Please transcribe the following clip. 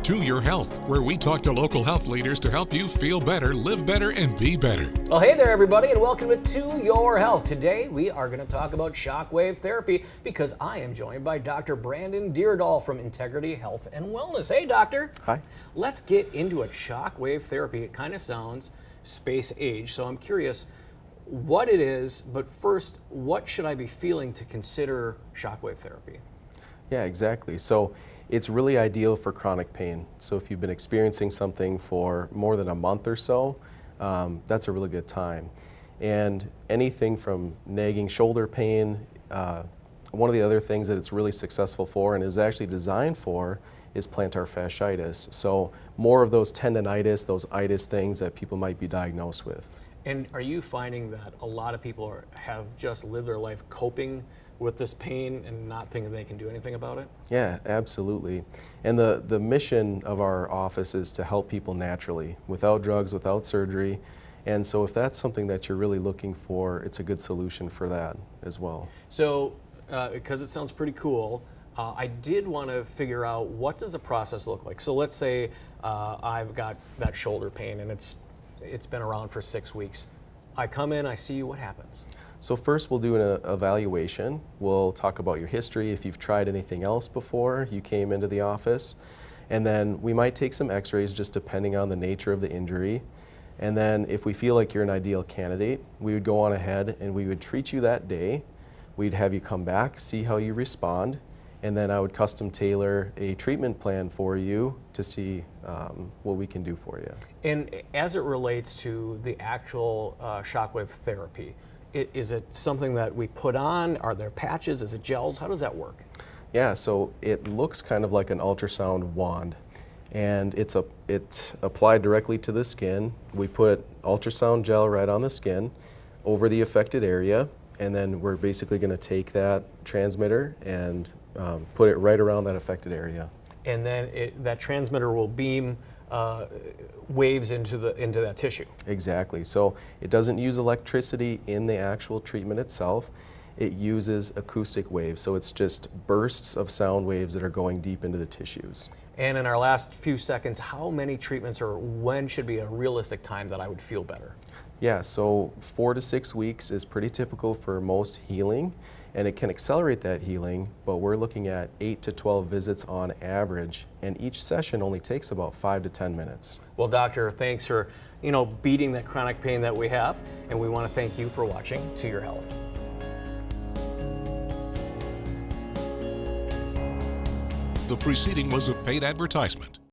To Your Health, where we talk to local health leaders to help you feel better, live better, and be better. Well, hey there, everybody, and welcome to Your Health. Today, we are going to talk about shockwave therapy because I am joined by Dr. Brandon Deardahl from Integrity Health and Wellness. Hey, doctor. Hi. Let's get into it. Shockwave therapy. It kind of sounds space age, so I'm curious what it is, but first, what should I be feeling to consider shockwave therapy? Yeah, exactly. So it's really ideal for chronic pain. So if you've been experiencing something for more than a month or so, that's a really good time. And anything from nagging shoulder pain, one of the other things that it's really successful for and is actually designed for is plantar fasciitis. So more of those tendinitis, those itis things that people might be diagnosed with. And are you finding that a lot of people have just lived their life coping with this pain and not thinking they can do anything about it? Yeah, absolutely. And the mission of our office is to help people naturally, without drugs, without surgery. And so if that's something that you're really looking for, it's a good solution for that as well. So, because it sounds pretty cool, I did want to figure out what does the process look like. So let's say I've got that shoulder pain and it's been around for 6 weeks. I come in, I see you, what happens? So first we'll do an evaluation. We'll talk about your history, if you've tried anything else before you came into the office. And then we might take some x-rays just depending on the nature of the injury. And then if we feel like you're an ideal candidate, we would go on ahead and we would treat you that day. We'd have you come back, see how you respond, and then I would custom tailor a treatment plan for you to see what we can do for you. And as it relates to the actual shockwave therapy, is it something that we put on? Are there patches? Is it gels? How does that work? Yeah, so it looks kind of like an ultrasound wand, and it's applied directly to the skin. We put ultrasound gel right on the skin over the affected area, and then we're basically going to take that transmitter and put it right around that affected area. And then that transmitter will beam waves into that tissue. Exactly. So it doesn't use electricity in the actual treatment itself. It uses acoustic waves. So it's just bursts of sound waves that are going deep into the tissues. And in our last few seconds, how many treatments or when should be a realistic time that I would feel better? Yeah, so 4 to 6 weeks is pretty typical for most healing, and it can accelerate that healing, but we're looking at 8 to 12 visits on average, and each session only takes about 5 to 10 minutes. Well, doctor, thanks for beating that chronic pain that we have, and we want to thank you for watching To Your Health. The preceding was a paid advertisement.